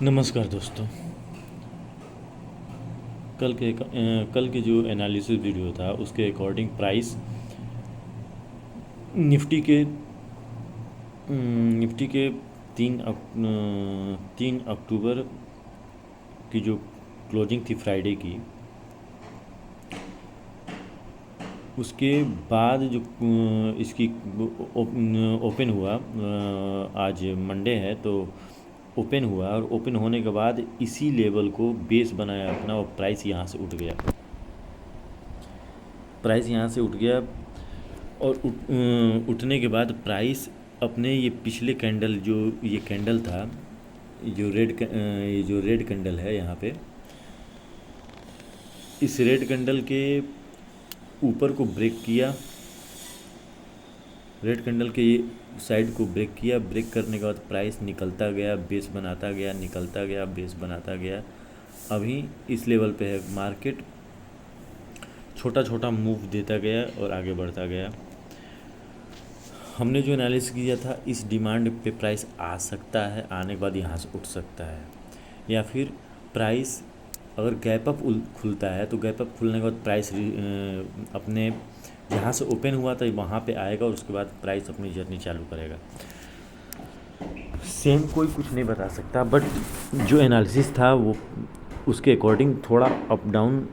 नमस्कार दोस्तों। कल के जो एनालिसिस वीडियो था उसके अकॉर्डिंग प्राइस निफ्टी के निफ्टी के 3 अक्टूबर की जो क्लोजिंग थी फ्राइडे की, उसके बाद जो इसकी ओपन हुआ, आज मंडे है तो ओपन हुआ, और ओपन होने के बाद इसी लेवल को बेस बनाया अपना और प्राइस यहाँ से उठ गया। प्राइस यहाँ से उठ गया और उठने के बाद प्राइस अपने ये पिछले कैंडल, जो ये कैंडल था, ये जो रेड कैंडल है यहाँ पे, इस रेड कैंडल के ऊपर को ब्रेक किया। रेड कैंडल के ये साइड को ब्रेक किया। ब्रेक करने के बाद प्राइस निकलता गया, बेस बनाता गया, निकलता गया, बेस बनाता गया। अभी इस लेवल पे है। मार्केट छोटा छोटा मूव देता गया और आगे बढ़ता गया। हमने जो एनालिसिस किया था, इस डिमांड पे प्राइस आ सकता है, आने के बाद यहाँ से उठ सकता है, या फिर प्राइस अगर गैप अप खुलता है तो गैप अप खुलने के बाद प्राइस अपने जहाँ से ओपन हुआ था वहाँ पे आएगा और उसके बाद प्राइस अपनी जर्नी चालू करेगा। सेम कोई कुछ नहीं बता सकता, बट जो एनालिसिस था वो उसके अकॉर्डिंग थोड़ा अप डाउन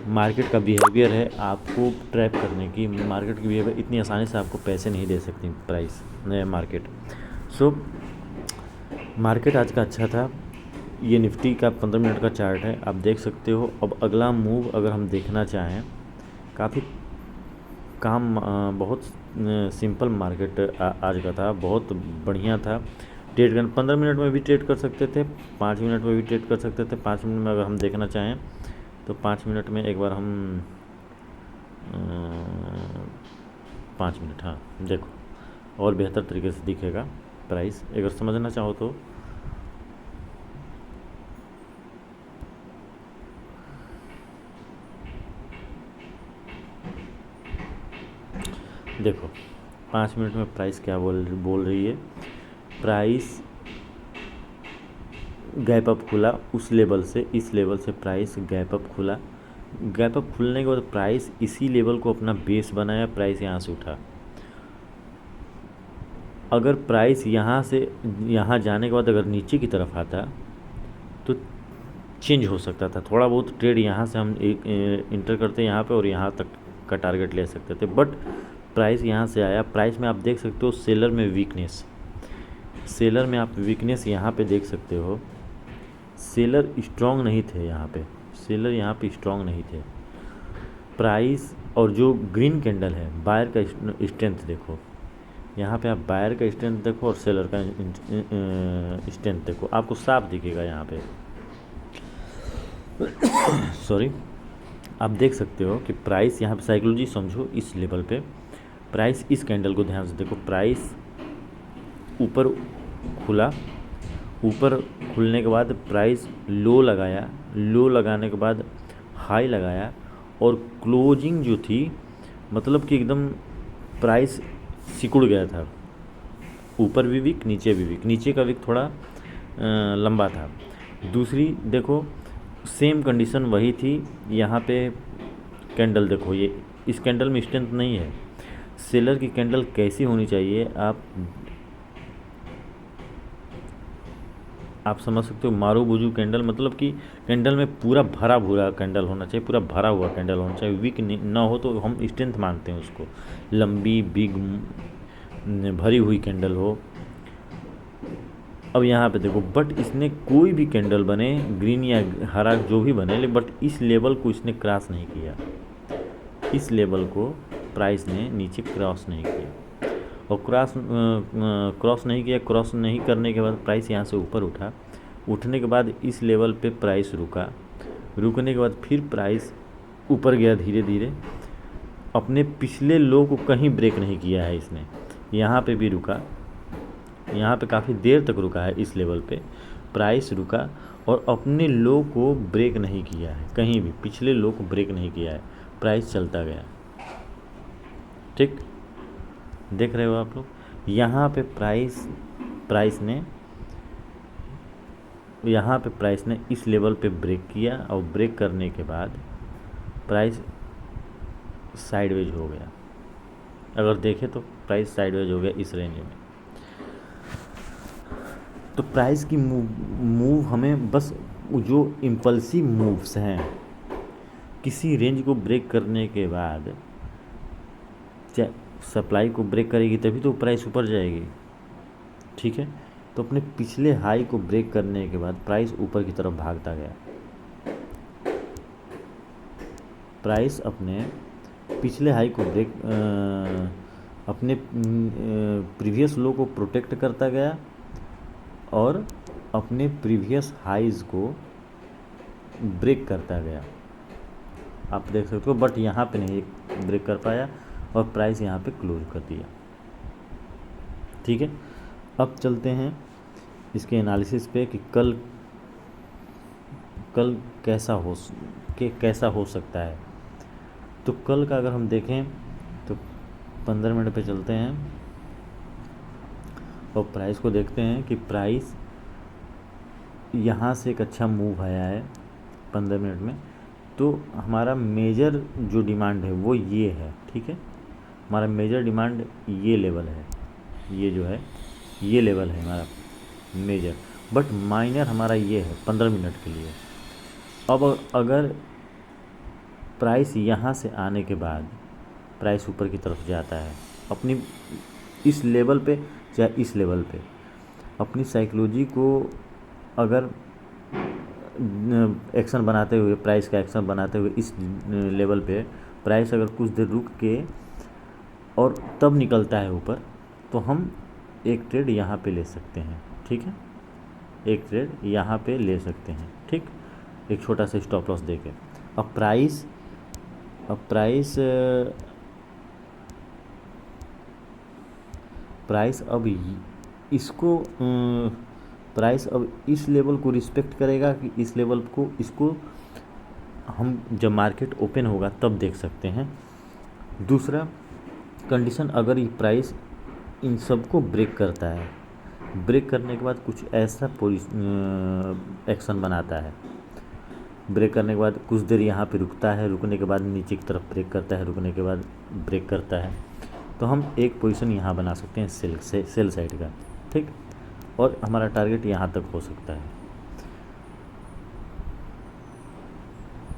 मार्केट का बिहेवियर है। आपको ट्रैप करने की मार्केट की बिहेवियर इतनी आसानी से आपको पैसे नहीं दे सकती प्राइस मार्केट। मार्केट आज का अच्छा था। ये निफ्टी का 15 मिनट का चार्ट है, आप देख सकते हो। अब अगला मूव अगर हम देखना चाहें, काफ़ी बहुत सिंपल मार्केट आज का था, बहुत बढ़िया था। ट्रेड करना 15 मिनट में भी ट्रेड कर सकते थे, 5 मिनट में भी ट्रेड कर सकते थे। 5 मिनट में अगर हम देखना चाहें तो 5 मिनट में एक बार हम 5 मिनट, हाँ देखो, और बेहतर तरीके से दिखेगा प्राइस अगर समझना चाहो तो। देखो 5 मिनट में प्राइस क्या बोल रही है। प्राइस गैप अप खुला उस लेवल से, इस लेवल से प्राइस गैप अप खुला। गैप अप खुलने के बाद प्राइस इसी लेवल को अपना बेस बनाया, प्राइस यहाँ से उठा। अगर प्राइस यहाँ से यहाँ जाने के बाद अगर नीचे की तरफ आता तो चेंज हो सकता था। थोड़ा बहुत ट्रेड यहाँ से हम इंटर करते यहाँ पे और यहाँ तक का टारगेट ले सकते थे, बट प्राइस यहाँ से आया। प्राइस में आप देख सकते हो सेलर में वीकनेस, सेलर में आप वीकनेस यहाँ पे देख सकते हो। सेलर स्ट्रॉन्ग नहीं थे यहाँ पे, सेलर यहाँ पे स्ट्रॉन्ग नहीं थे। प्राइस और जो ग्रीन कैंडल है, बायर का स्ट्रेंथ देखो, यहाँ पे आप बायर का स्ट्रेंथ देखो और सेलर का स्ट्रेंथ देखो, आपको साफ दिखेगा यहाँ पे। सॉरी, आप देख सकते हो कि प्राइस यहाँ पे साइकोलॉजी समझो। इस लेवल पे प्राइस, इस कैंडल को ध्यान से देखो, प्राइस ऊपर खुला, ऊपर खुलने के बाद प्राइस लो लगाया, लो लगाने के बाद हाई लगाया, और क्लोजिंग जो थी मतलब कि एकदम प्राइस सिकुड़ गया था, ऊपर भी वीक, नीचे भी वीक। नीचे का वीक थोड़ा लंबा था। दूसरी देखो, सेम कंडीशन वही थी। यहाँ पे कैंडल देखो, ये इस कैंडल में स्ट्रेंथ नहीं है। सेलर की कैंडल कैसी होनी चाहिए आप समझ सकते हो। मारू बुझू कैंडल, मतलब कि कैंडल में पूरा भरा भूरा कैंडल होना चाहिए, पूरा भरा हुआ कैंडल होना चाहिए। वीक ना हो तो हम स्ट्रेंथ मानते हैं उसको। लंबी बिग भरी हुई कैंडल हो। अब यहाँ पे देखो, बट इसने कोई भी कैंडल बने, ग्रीन या हरा जो भी बने, बट इस लेवल को इसने क्रॉस नहीं किया। इस लेवल को प्राइस ने नीचे क्रॉस नहीं किया, और क्रॉस नहीं किया। क्रॉस नहीं करने के बाद प्राइस यहाँ से ऊपर उठा। उठने के बाद इस लेवल पे प्राइस रुका। रुकने के बाद फिर प्राइस ऊपर गया धीरे धीरे। अपने पिछले लो को कहीं ब्रेक नहीं किया है इसने। यहाँ पे भी रुका, यहाँ पे काफ़ी देर तक रुका है। इस लेवल पे प्राइस रुका और अपने लो को ब्रेक नहीं किया है, कहीं भी पिछले लो को ब्रेक नहीं किया है। प्राइस चलता गया, ठीक देख रहे हो आप लोग। यहाँ पे प्राइस ने यहाँ पे प्राइस ने इस लेवल पे ब्रेक किया और ब्रेक करने के बाद प्राइस साइडवेज हो गया। अगर देखें तो प्राइस साइडवेज हो गया इस रेंज में। तो प्राइस की मूव हमें बस जो इम्पल्सिव मूव्स हैं, किसी रेंज को ब्रेक करने के बाद चाहे सप्लाई को ब्रेक करेगी तभी तो प्राइस ऊपर जाएगी, ठीक है। तो अपने पिछले हाई को ब्रेक करने के बाद प्राइस ऊपर की तरफ भागता गया। प्राइस अपने पिछले हाई को ब्रेक अपने प्रीवियस लो को प्रोटेक्ट करता गया और अपने प्रीवियस हाइज़ को ब्रेक करता गया, आप देख सकते हो। बट यहाँ पे नहीं ब्रेक कर पाया और प्राइस यहाँ पे क्लोज कर दिया, ठीक है। अब चलते हैं इसके एनालिसिस पे कि कल कैसा हो सकता है। तो कल का अगर हम देखें तो 15 मिनट पे चलते हैं और प्राइस को देखते हैं कि प्राइस यहाँ से एक अच्छा मूव आया है 15 मिनट में। तो हमारा मेजर जो डिमांड है वो ये है, ठीक है। हमारा मेजर डिमांड ये लेवल है, ये जो है ये लेवल है हमारा मेजर, बट माइनर हमारा ये है 15 मिनट के लिए। अब अगर प्राइस यहाँ से आने के बाद प्राइस ऊपर की तरफ जाता है अपनी इस लेवल पे या इस लेवल पे, अपनी साइकोलॉजी को अगर एक्शन बनाते हुए, प्राइस का एक्शन बनाते हुए इस लेवल पे प्राइस अगर कुछ देर रुक के और तब निकलता है ऊपर, तो हम एक ट्रेड यहाँ पे ले सकते हैं, ठीक है। एक ट्रेड यहाँ पे ले सकते हैं, ठीक, एक छोटा सा स्टॉप लॉस देके। अब प्राइस अब इसको प्राइस अब इस लेवल को रिस्पेक्ट करेगा कि इस लेवल को, इसको हम जब मार्केट ओपन होगा तब देख सकते हैं। दूसरा कंडीशन, अगर ये प्राइस इन सबको ब्रेक करता है, ब्रेक करने के बाद कुछ ऐसा एक्शन बनाता है, ब्रेक करने के बाद कुछ देर यहाँ पे रुकता है, रुकने के बाद नीचे की तरफ ब्रेक करता है, रुकने के बाद ब्रेक करता है, तो हम एक पोजीशन यहाँ बना सकते हैं सेल साइड का, ठीक। और हमारा टारगेट यहाँ तक हो सकता है।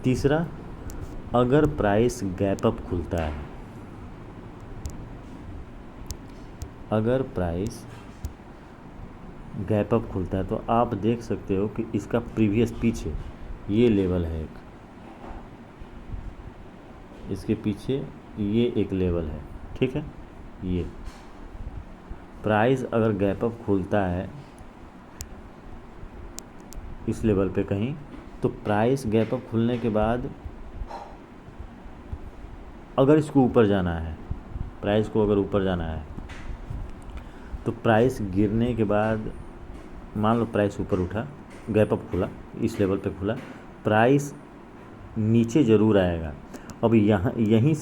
तीसरा, अगर प्राइस गैप अप खुलता है, अगर प्राइस गैप अप खुलता है तो आप देख सकते हो कि इसका प्रीवियस पीछे ये लेवल है एक, इसके पीछे ये एक लेवल है, ठीक है। ये प्राइस अगर गैप अप खुलता है इस लेवल पे कहीं, तो प्राइस गैप अप खुलने के बाद अगर इसको ऊपर जाना है, प्राइस को अगर ऊपर जाना है, तो प्राइस गिरने के बाद मान लो प्राइस ऊपर उठा, गैप अप खुला, इस लेवल पे खुला, प्राइस नीचे ज़रूर आएगा। अब यहीं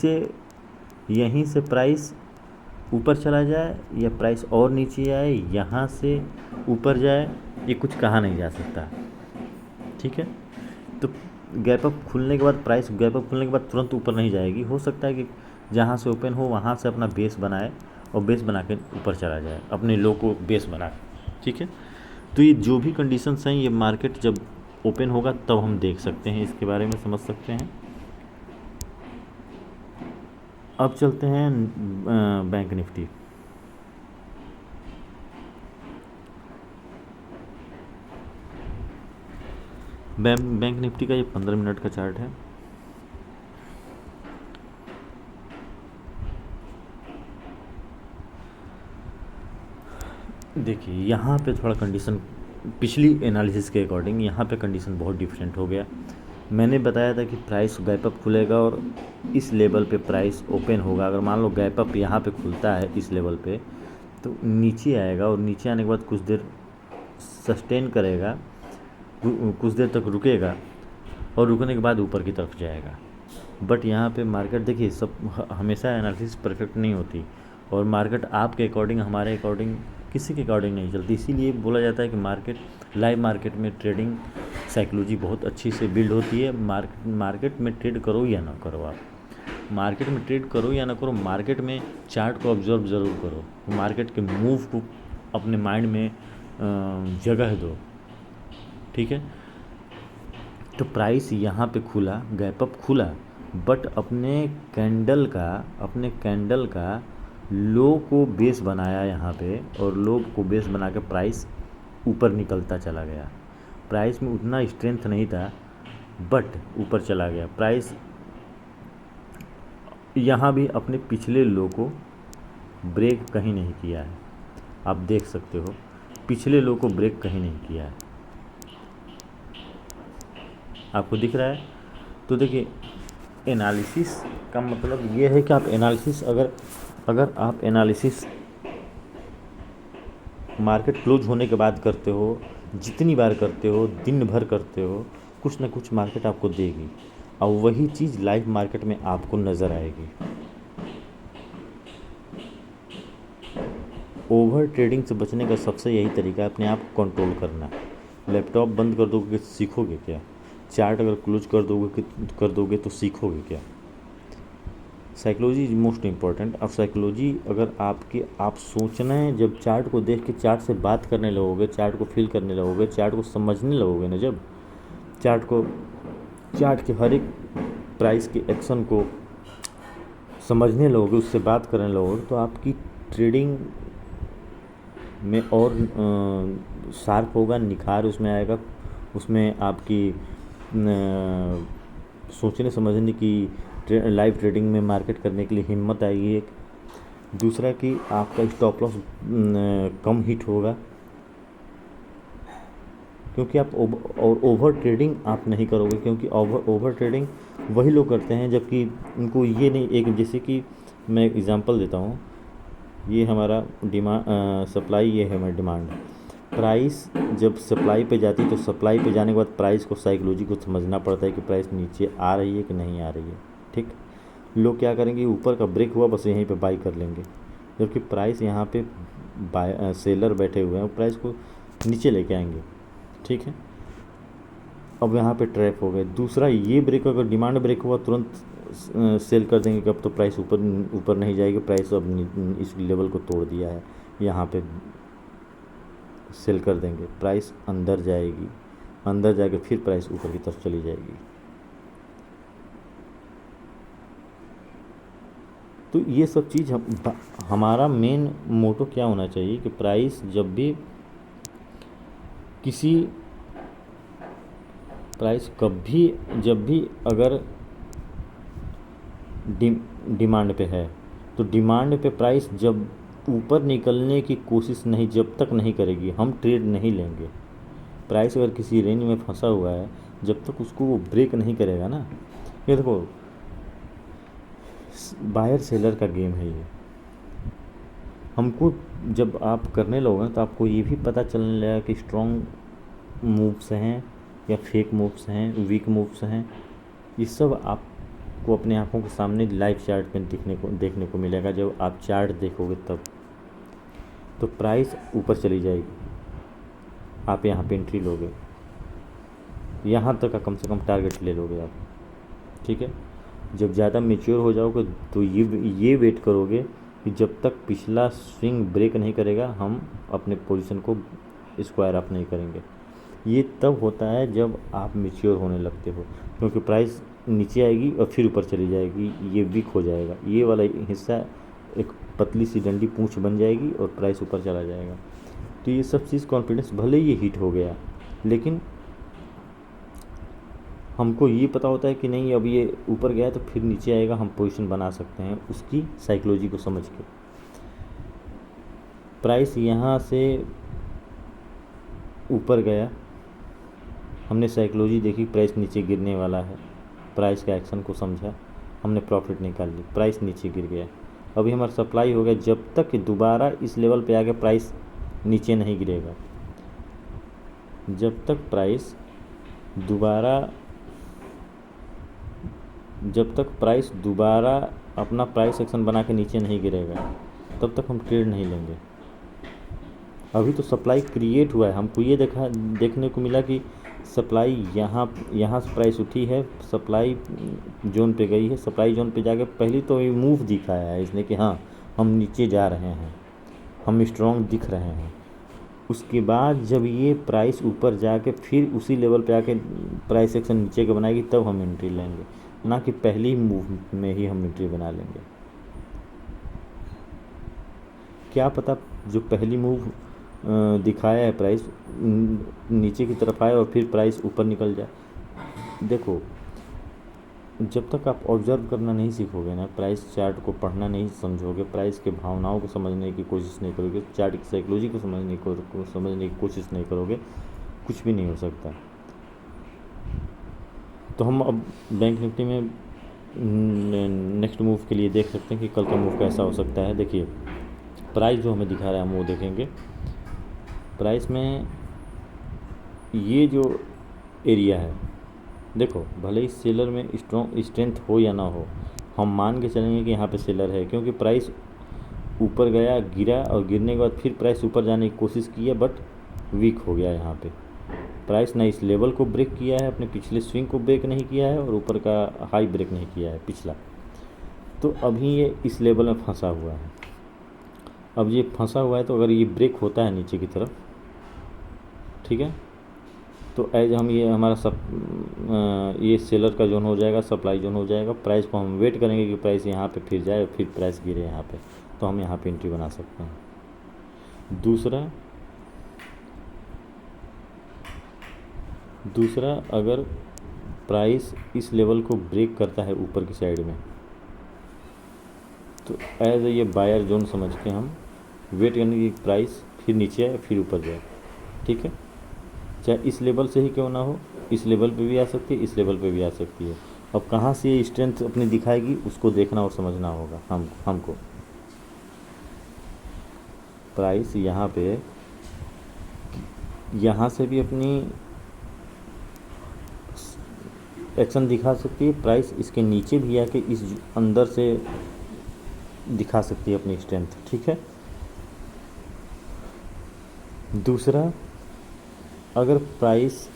से प्राइस ऊपर चला जाए या प्राइस और नीचे आए, यहाँ से ऊपर जाए, ये कुछ कहा नहीं जा सकता, ठीक है। तो गैप अप खुलने के बाद प्राइस गैप अप खुलने के बाद तुरंत ऊपर नहीं जाएगी, हो सकता है कि जहाँ से ओपन हो वहाँ से अपना बेस बनाए और बेस बना के ऊपर चला जाए, अपने लो को बेस बना, ठीक है। तो ये जो भी कंडीशंस हैं, ये मार्केट जब ओपन होगा तब हम देख सकते हैं, इसके बारे में समझ सकते हैं। अब चलते हैं बैंक निफ्टी। बैंक निफ्टी का ये 15 मिनट का चार्ट है। देखिए यहाँ पे थोड़ा कंडीशन पिछली एनालिसिस के अकॉर्डिंग यहाँ पे कंडीशन बहुत डिफरेंट हो गया। मैंने बताया था कि प्राइस गैप अप खुलेगा और इस लेवल पे प्राइस ओपन होगा। अगर मान लो गैप अप यहाँ पे खुलता है इस लेवल पे, तो नीचे आएगा और नीचे आने के बाद कुछ देर सस्टेन करेगा, कुछ देर तक रुकेगा और रुकने के बाद ऊपर की तरफ जाएगा। बट यहाँ पे मार्केट देखिए, सब हमेशा एनालिसिस परफेक्ट नहीं होती और मार्केट आपके अकॉर्डिंग, हमारे अकॉर्डिंग किसी के अकॉर्डिंग नहीं चलती। इसीलिए बोला जाता है कि लाइव मार्केट में ट्रेडिंग साइकोलॉजी बहुत अच्छी से बिल्ड होती है। मार्केट में ट्रेड करो या ना करो, आप मार्केट में ट्रेड करो या ना करो, मार्केट में चार्ट को ऑब्जर्व ज़रूर करो, मार्केट के मूव को अपने माइंड में जगह दो, ठीक है। तो प्राइस यहाँ पे खुला, गैप अप खुला, बट अपने कैंडल का लो को बेस बनाया यहाँ पे, और लो को बेस बना के प्राइस ऊपर निकलता चला गया। प्राइस में उतना स्ट्रेंथ नहीं था बट ऊपर चला गया। प्राइस यहाँ भी अपने पिछले लो को ब्रेक कहीं नहीं किया है, आप देख सकते हो, पिछले लो को ब्रेक कहीं नहीं किया है, आपको दिख रहा है। तो देखिए, एनालिसिस का मतलब ये है कि आप एनालिसिस अगर आप एनालिसिस मार्केट क्लोज होने के बाद करते हो, जितनी बार करते हो, दिन भर करते हो, कुछ ना कुछ मार्केट आपको देगी, और वही चीज़ लाइव मार्केट में आपको नज़र आएगी। ओवर ट्रेडिंग से बचने का सबसे यही तरीका है, अपने आप को कंट्रोल करना। लैपटॉप बंद कर दोगे सीखोगे क्या? चार्ट अगर क्लोज कर दोगे तो सीखोगे क्या? Psychology is most important. अब साइकोलॉजी अगर आप सोचना है, जब चार्ट को देख के चार्ट से बात करने लगोगे, चार्ट को फील करने लगोगे, चार्ट को समझने लगोगे ना, जब चार्ट के हर एक प्राइस के एक्शन को समझने लगोगे, उससे बात करने लगोगे, तो आपकी ट्रेडिंग में और शार्प होगा, निखार उसमें आएगा, उसमें आपकी सोचने समझने की लाइव ट्रेडिंग में मार्केट करने के लिए हिम्मत आएगी। एक दूसरा कि आपका स्टॉप लॉस कम हिट होगा, क्योंकि आप ओवर ट्रेडिंग आप नहीं करोगे, क्योंकि ओवर ट्रेडिंग वही लोग करते हैं जबकि उनको ये नहीं, एक जैसे कि मैं एक एग्जांपल देता हूँ, ये हमारा सप्लाई, ये है हमारा डिमांड। प्राइस जब सप्लाई पे जाती है तो सप्लाई पे जाने के बाद प्राइस को, साइकोलॉजी को समझना पड़ता है कि प्राइस नीचे आ रही है कि नहीं आ रही है, ठीक। लोग क्या करेंगे, ऊपर का ब्रेक हुआ बस यहीं पे बाई कर लेंगे, जबकि प्राइस यहाँ पे सेलर बैठे हुए हैं, प्राइस को नीचे लेके आएंगे, ठीक है। अब यहाँ पे ट्रैप हो गए। दूसरा, ये ब्रेक अगर डिमांड ब्रेक हुआ तुरंत सेल कर देंगे कि अब तो प्राइस ऊपर नहीं जाएगी, प्राइस अब इस लेवल को तोड़ दिया है, यहाँ पे सेल कर देंगे, प्राइस अंदर जाएगी, अंदर जाके फिर प्राइस ऊपर की तरफ चली जाएगी। तो ये सब चीज़ हमारा मेन मोटो क्या होना चाहिए कि प्राइस जब भी जब भी अगर डिमांड पे है, तो डिमांड पे प्राइस जब ऊपर निकलने की कोशिश नहीं, जब तक नहीं करेगी, हम ट्रेड नहीं लेंगे। प्राइस अगर किसी रेंज में फंसा हुआ है, जब तक उसको वो ब्रेक नहीं करेगा ना, ये देखो बायर सेलर का गेम है ये। हमको जब आप करने लगोगे तो आपको ये भी पता चलने लगेगा कि स्ट्रॉन्ग मूव्स हैं या फेक मूव्स हैं, वीक मूव्स हैं, ये सब आपको अपने आँखों के सामने लाइव चार्ट में देखने को मिलेगा। जब आप चार्ट देखोगे तब तो प्राइस ऊपर चली जाएगी, आप यहाँ पे एंट्री लोगे, यहाँ तक का कम से कम टारगेट ले लोगे आप, ठीक है। जब ज़्यादा मेच्योर हो जाओगे तो ये वेट करोगे कि जब तक पिछला स्विंग ब्रेक नहीं करेगा, हम अपने पोजीशन को स्क्वायर अप नहीं करेंगे। ये तब होता है जब आप मेच्योर होने लगते हो, क्योंकि प्राइस नीचे आएगी और फिर ऊपर चली जाएगी, ये वीक हो जाएगा, ये वाला हिस्सा एक पतली सी डंडी पूंछ बन जाएगी और प्राइस ऊपर चला जाएगा। तो ये सब चीज़ कॉन्फिडेंस, भले ये हिट हो गया, लेकिन हमको ये पता होता है कि नहीं अब ये ऊपर गया तो फिर नीचे आएगा, हम पोजीशन बना सकते हैं उसकी साइकोलॉजी को समझ के। प्राइस यहाँ से ऊपर गया, हमने साइकोलॉजी देखी, प्राइस नीचे गिरने वाला है, प्राइस का एक्शन को समझा, हमने प्रॉफिट निकाल ली, प्राइस नीचे गिर गया। अभी हमारा सप्लाई हो गया, जब तक दोबारा इस लेवल पे आ गया प्राइस नीचे नहीं गिरेगा, जब तक प्राइस दोबारा अपना प्राइस एक्शन बना के नीचे नहीं गिरेगा, तब तक हम ट्रेड नहीं लेंगे। अभी तो सप्लाई क्रिएट हुआ है, हमको ये देखने को मिला कि सप्लाई यहाँ से प्राइस उठी है, सप्लाई जोन पे गई है, सप्लाई जोन पे जाके पहले तो ये मूव दिखाया है इसने कि हाँ हम नीचे जा रहे हैं, हम स्ट्रॉन्ग दिख रहे हैं। उसके बाद जब ये प्राइस ऊपर जाके फिर उसी लेवल पे आके प्राइस एक्शन नीचे का बनाएगी तब हम एंट्री लेंगे, ना कि पहली मूव में ही हम एंट्री बना लेंगे। क्या पता जो पहली मूव दिखाया है प्राइस नीचे की तरफ आए और फिर प्राइस ऊपर निकल जाए। देखो, जब तक आप ऑब्जर्व करना नहीं सीखोगे ना, प्राइस चार्ट को पढ़ना नहीं समझोगे, प्राइस के भावनाओं को समझने की कोशिश नहीं करोगे, चार्ट की साइकोलॉजी को समझने की कोशिश नहीं करोगे, कुछ भी नहीं हो सकता। तो हम अब बैंक निफ्टी में नेक्स्ट मूव के लिए देख सकते हैं कि कल का मूव कैसा हो सकता है। देखिए, प्राइस जो हमें दिखा रहा है हम वो देखेंगे। प्राइस में ये जो एरिया है, देखो भले ही सेलर में स्ट्रेंथ हो या ना हो, हम मान के चलेंगे कि यहाँ पे सेलर है, क्योंकि प्राइस ऊपर गया, गिरा और गिरने के बाद फिर प्राइस ऊपर जाने की कोशिश की है बट वीक हो गया। यहाँ पे प्राइस ना इस लेवल को ब्रेक किया है, अपने पिछले स्विंग को ब्रेक नहीं किया है और ऊपर का हाई ब्रेक नहीं किया है पिछला, तो अभी ये इस लेवल में फंसा हुआ है। अब ये फंसा हुआ है तो अगर ये ब्रेक होता है नीचे की तरफ, ठीक है, तो एज हम ये हमारा ये सेलर का जोन हो जाएगा, सप्लाई जोन हो जाएगा। प्राइस को हम वेट करेंगे कि प्राइस यहाँ पे फिर जाए, फिर प्राइस गिरे यहाँ पे, तो हम यहाँ पे एंट्री बना सकते हैं। दूसरा अगर प्राइस इस लेवल को ब्रेक करता है ऊपर की साइड में, तो एज ये बायर जोन समझ के हम वेट करने की प्राइस फिर नीचे आए फिर ऊपर जाए, ठीक है, चाहे इस लेवल से ही क्यों ना हो, इस लेवल पे भी आ सकती है, इस लेवल पे भी आ सकती है। अब कहाँ से ये स्ट्रेंथ अपनी दिखाएगी उसको देखना और समझना होगा हमको। प्राइस यहाँ पे यहाँ से भी अपनी एक्शन दिखा सकती है, प्राइस इसके नीचे भी आके इस अंदर से दिखा सकती है अपनी स्ट्रेंथ, ठीक है। दूसरा, अगर प्राइस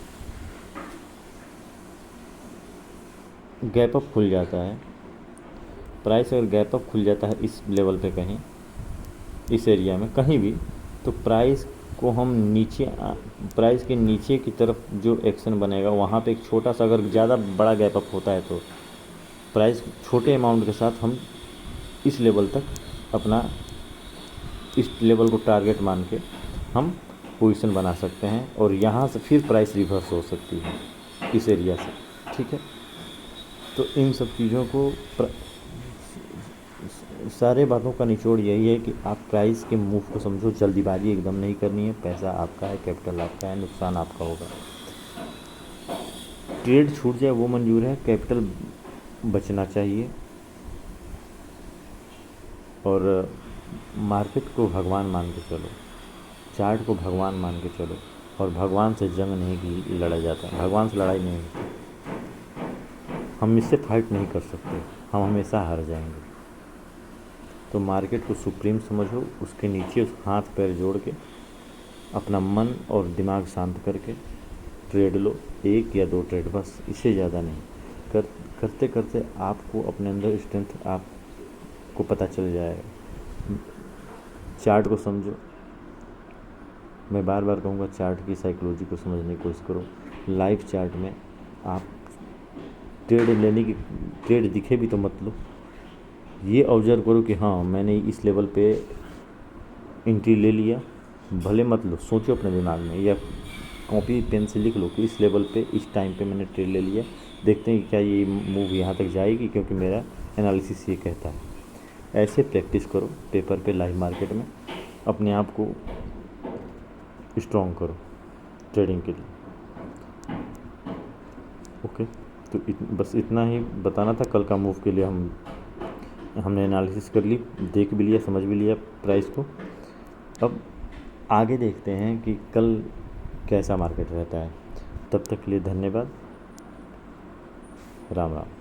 गैप अप खुल जाता है, प्राइस अगर गैप अप खुल जाता है इस लेवल पे कहीं, इस एरिया में कहीं भी, तो प्राइस को हम प्राइस के नीचे की तरफ जो एक्शन बनेगा वहाँ पे एक छोटा सा, अगर ज़्यादा बड़ा गैप अप होता है तो प्राइस छोटे अमाउंट के साथ हम इस लेवल तक अपना, इस लेवल को टारगेट मान के हम पोजीशन बना सकते हैं और यहाँ से फिर प्राइस रिवर्स हो सकती है इस एरिया से, ठीक है। तो इन सब चीज़ों को सारे बातों का निचोड़ यही है कि आप प्राइस के मूव को समझो, जल्दीबाजी एकदम नहीं करनी है। पैसा आपका है, कैपिटल आपका है, नुकसान आपका होगा। ट्रेड छूट जाए वो मंजूर है, कैपिटल बचना चाहिए और मार्केट को भगवान मान के चलो, चार्ट को भगवान मान के चलो। और भगवान से जंग नहीं की लड़ा जाता, भगवान से लड़ाई नहीं होती, हम इससे फाइट नहीं कर सकते, हम हमेशा हार जाएंगे। तो मार्केट को सुप्रीम समझो, उसके नीचे उस हाथ पैर जोड़ के अपना मन और दिमाग शांत करके ट्रेड लो, 1 या 2 ट्रेड बस, इससे ज़्यादा नहीं। करते करते आपको अपने अंदर स्ट्रेंथ आपको पता चल जाएगा। चार्ट को समझो, मैं बार बार कहूँगा चार्ट की साइकोलॉजी को समझने की कोशिश करो। लाइव चार्ट में आप ट्रेड दिखे भी तो मत लो, ये ऑब्जर्व करो कि हाँ मैंने इस लेवल पे एंट्री ले लिया, भले मत लो, सोचो अपने दिमाग में या कॉपी पेन से लिख लो कि इस लेवल पे इस टाइम पे मैंने ट्रेड ले लिया, देखते हैं कि क्या ये मूव यहाँ तक जाएगी, क्योंकि मेरा एनालिसिस ये कहता है। ऐसे प्रैक्टिस करो पेपर पे, लाइव मार्केट में अपने आप को स्ट्रॉन्ग करो ट्रेडिंग के लिए। ओके, तो बस इतना ही बताना था। कल का मूव के लिए हमने एनालिसिस कर ली, देख भी लिया, समझ भी लिया प्राइस को। अब आगे देखते हैं कि कल कैसा मार्केट रहता है। तब तक के लिए धन्यवाद, राम राम।